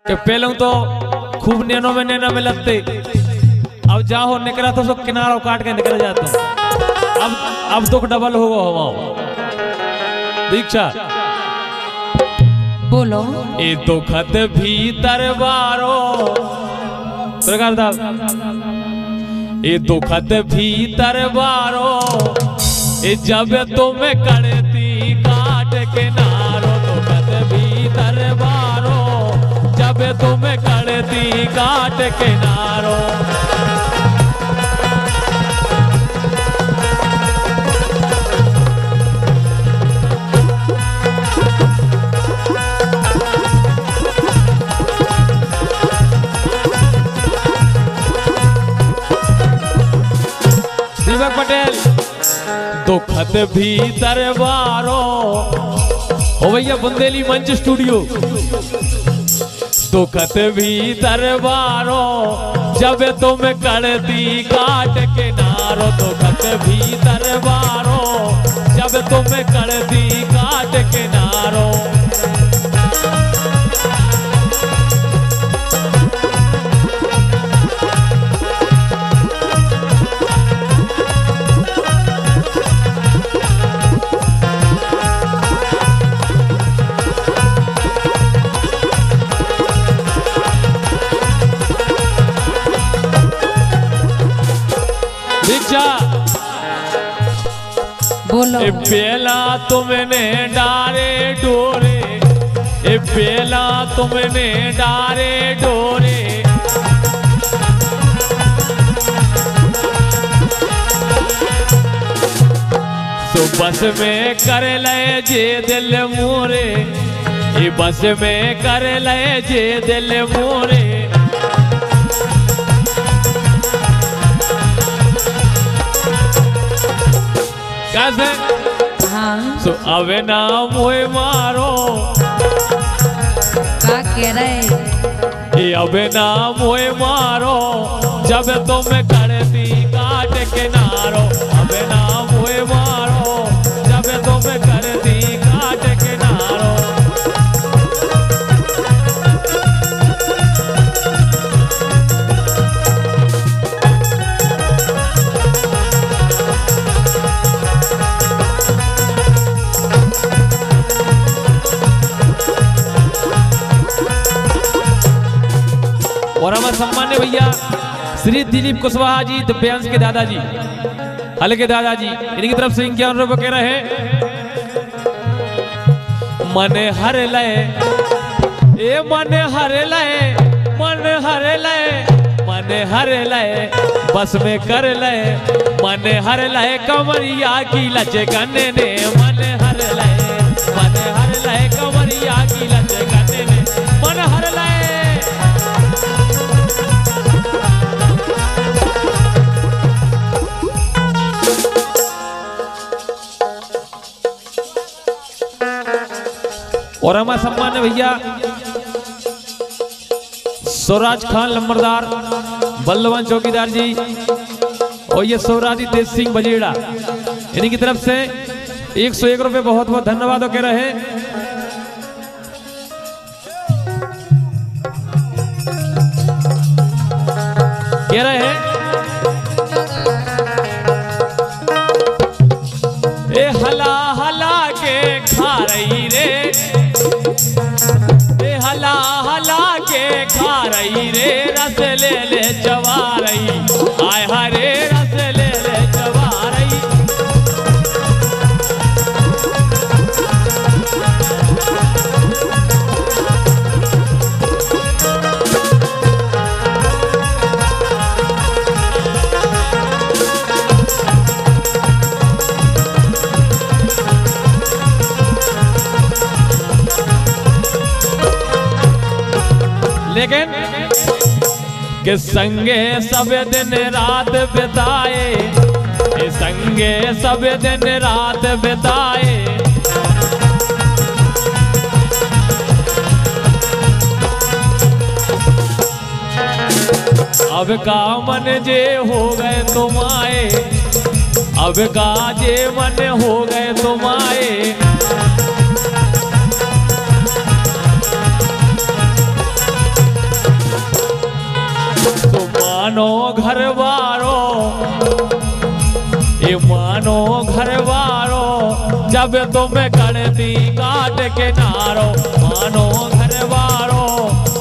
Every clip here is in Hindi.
कि पहले तो खूब नैनो में लगते, अब जाओ निकला तो सब किनारों काट के निकल जाते। अब दुख डबल होगा हमारा। दीक्षा बोलो। ए दुखत भीतर बारो सरकार दा, ए दुखत भीतर बारो, ए जब तुम करती काट के नारो, दुखत भीतर बारो, जब तुम करती काट के नारो। दीपक पटेल दुखत भीतर बारो, ओ भैया बुंदेली मंच स्टूडियो। दुखत भीतर बारो, जब तुम करती काट के नारो, दुखत भीतर बारो, जब तुम करती काट के नारो। दीक्षा बोलो। ए बेला तुमने डारे डोरे, ए बेला तुमने डारे डोरे, तो बस में कर ले जे दिल मोरे, ए बस में कर ले जे दिल मोरे। कैसे? हाँ सो अवे ना मोए मारो, क्या कह रहे? ये अवे ना मोए मारो, जब तुम करती काट के नारो, अवे ना मोए मारो, जब तुम करती काट के नारो। और हमारे सम्मान्य भैया श्री दिलीप कुशवाहा जी दिव्यांश के दादाजी, हल के दादाजी, इनकी तरफ से 51 रुपए कह रहे हैं। मन हर लय, ए मन हर लय, मन हर लय, मन हर लय, बस में कर लय, मन हर लय, कमरिया की लचकन ने, मन हर लय, मन हर लय, कमरिया की लचकन ने, मन हर लय। और हमारे सम्मान्य भैया स्वराज खान लंबरदार, बल्लवन चौकीदार जी, और ये स्वराजी तेज सिंह बजेड़ा, इनकी तरफ से 101 रुपए बहुत बहुत धन्यवाद कह रहे हैं। कह रहे हैं ए हला हला के खा रही रे, ए हला हला के खा रही रे, रस ले ले चबा रही, आय हरे रस ले ले चबा रही। लेकिन कि संगे सब दिन रात बिताए, कि संगे सब दिन रात बिताए, अब का मन जे हो गए तुम आए, अब का जे मन हो गए तुम आए। मानो घर वारो, ये मानो घर वारो, जब तुम कड़ती काट के नारो। मानो घर वारो,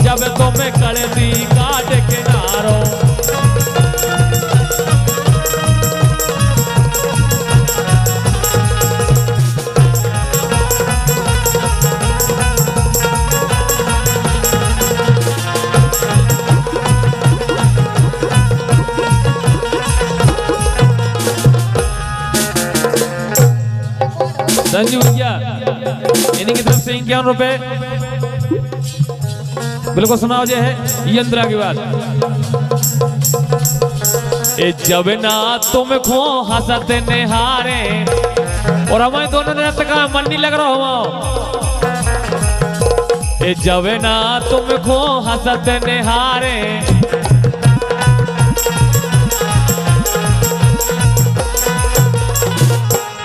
जब तुम कड़ती काट के नारो। संजू भैया इन्हीं की तरफ से 51 रुपए बिल्कुल सुनाओ जे है यंत्रा की बात। ए जब ना तुम खो हंसत निहारे, और हमारे दोनों ने का मन नहीं लग रहा हो। ए जब ना तुम खो हंसत निहारे,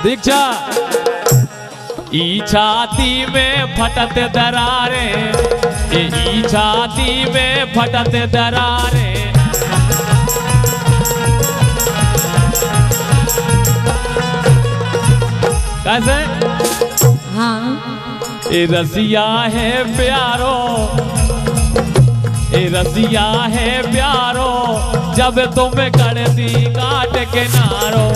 दीक्षा ई छाती में फटत दरारे, ई छाती में फटत दरारे। कैसे? हाँ। ए रसिया है प्यारो, ए रसिया है प्यारो, जब तुम कड़ती काट के नारो।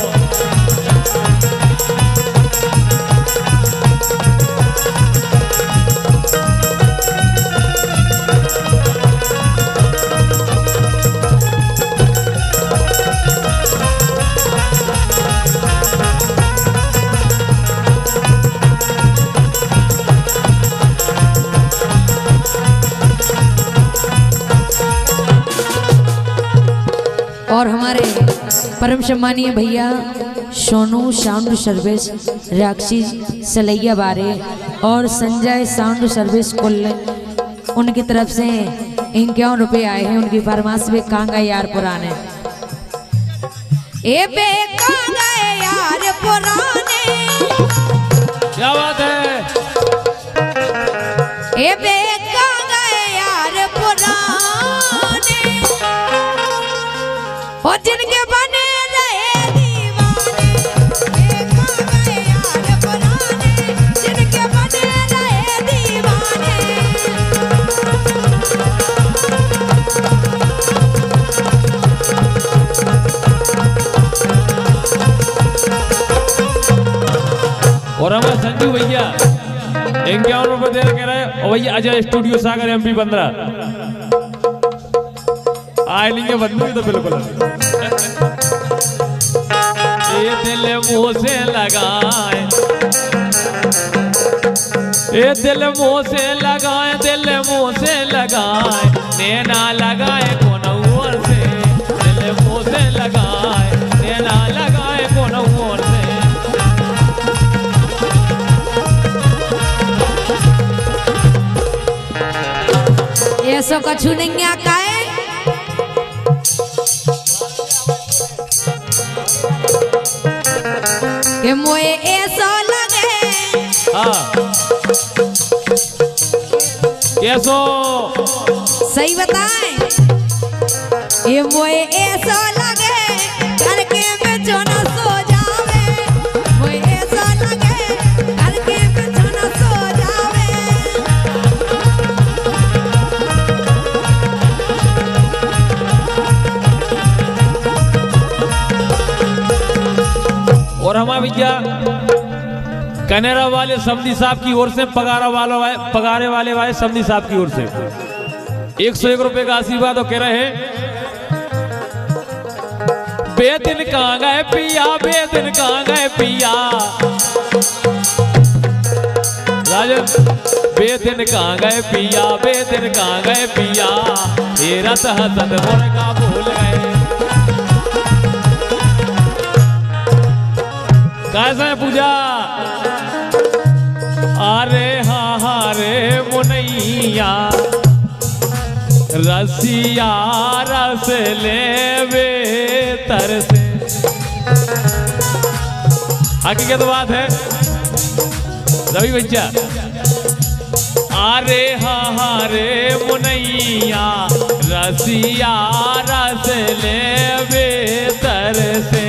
और हमारे परम सम्मानीय भैया सोनू साउंड सर्विस राक्षी सलैया बारे और संजय साउंड सर्विस कुल, उनकी तरफ से 51 रुपए आए हैं। उनकी फरमाइश भी कांगा यार पुराने, ए बे कांगा यार पुराने, क्या बात है। ए बे कांगा यार पुराने, और जिनके बने रहे दीवाने। ए कांगा यार पुराने, जिनके बने रहे दीवाने। और हमारे संजू भैया 51 रुपए दे कह रहे हैं। और भैया अजय स्टूडियो सागर MP 15 आए लेंगे बंदूक तो बिल्कुल। ये दिल मुंह से लगाए, ये दिल मुंह से लगाए, दिल मुंह से लगाए, नैना लगाए कौन और से। दिल मुंह से लगाए, नैना लगाए कौन और से। ऐसो कछु नहीं आता है। कि मोए ऐसा लगे, हाँ कैसो सही बताएं। ये मोए ऐसा लगे, करके में जो न सो जावे। मोए ऐसा लगे, करके में जो न सो जावे। और हमारा भैया कनेरा वाले समधी साहब की ओर से पगारे वाले समधी साहब की ओर से 101 रुपए का आशीर्वाद। और कह रहे हैं बेदिन कहाँ गए पिया, बेदिन कहाँ गए पिया। राजन बेदिन कहाँ गए पिया, बेदिन कहाँ गए पिया। ये रत हसत मुर्गा भूल गए। कैसा है पूजा? अरे हाँ हाँ रे मुनैया, रसिया रस लेवे तरसे। हकीकत बात है रवि भैया। अरे हाँ हाँ रे मुनैया, रसिया रस ले बेतर से।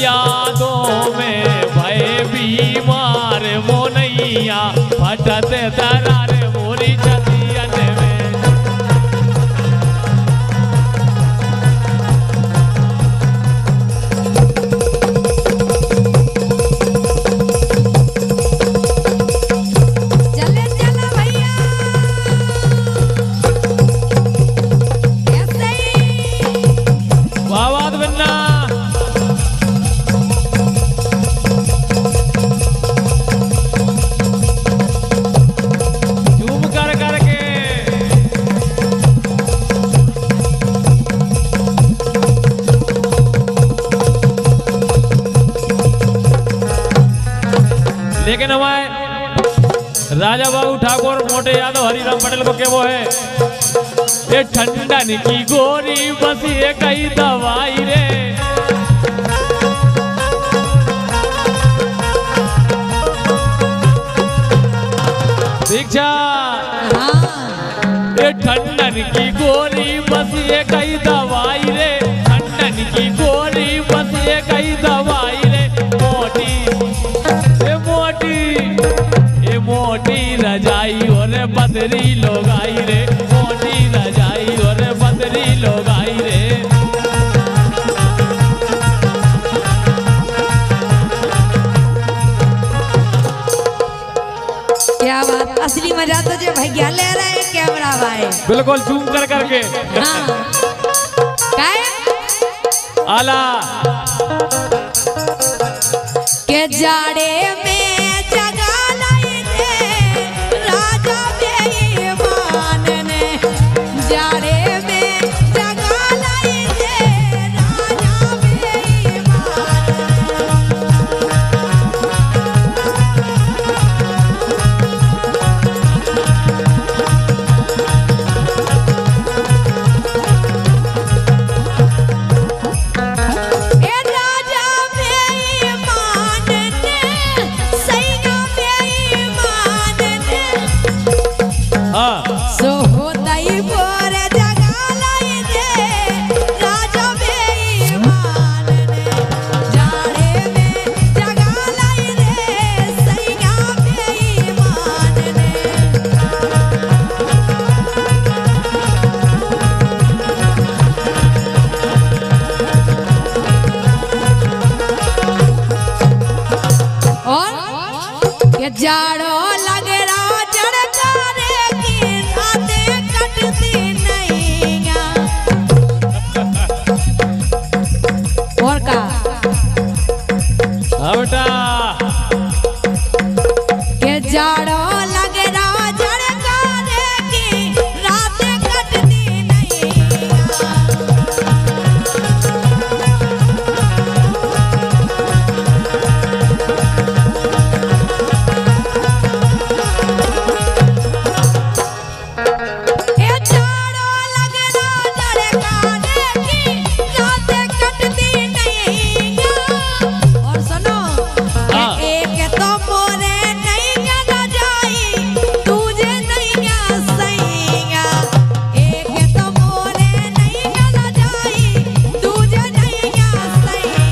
यादों में भय बीमार मोनैया फटत दरार मोरी छतियन में। चले चला भैया ऐसे ही वाह बिन्ना झूम कर करके। लेकिन हमारे राजा बाबू ठाकुर मोटे यादव हरिराम पटेल को क्या वो है ये ठंडन की गोरी बस ये कई दवाई रे। दीक्षा ये ठंडन की गोरी बस ये कई दवाई रे। ठंडन की गोरी बस ये कई दवाई रे। मोटी रजाई और बदरी लोग आई रे। मोटी रजाई और बदरी लोग आई रे। क्या बात, असली मजा तो जो भैया ले रहे हैं कैमरा भाई। बिल्कुल जूम कर करके। हाँ काय आला के जाड़े में जगा लाई रे राजा बेईमान ने। जाड़े में जगा लाई रे राजा बेईमान ए राजा बेईमान ने सैया बेईमान ने। हाँ सो होतई बोर जगा लाई रे राजा बेईमान ने। जाड़े में जगा लाई रे सैया बेईमान ने। और ये जाड़ो लगे रहा जड़कारे की रातें कटती नहीं हैं। और का हाँ बेटा ये जाड़ो लगे रहा जड़कारे की रातें कटती नहीं हैं। ए जाड़ो लगे रहा जड़कारे की रातें कटती नहीं हैं। और सुनो हाँ। एक तो मोरे नहीं रजाई तुझे नहीं सैया। एक तो मोरे नहीं रजाई तुझे नहीं सैया।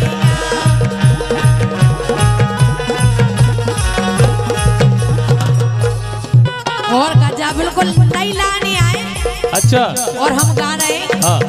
और गजा बिल्कुल नई लानी आए अच्छा और हम गा रहे हैं हाँ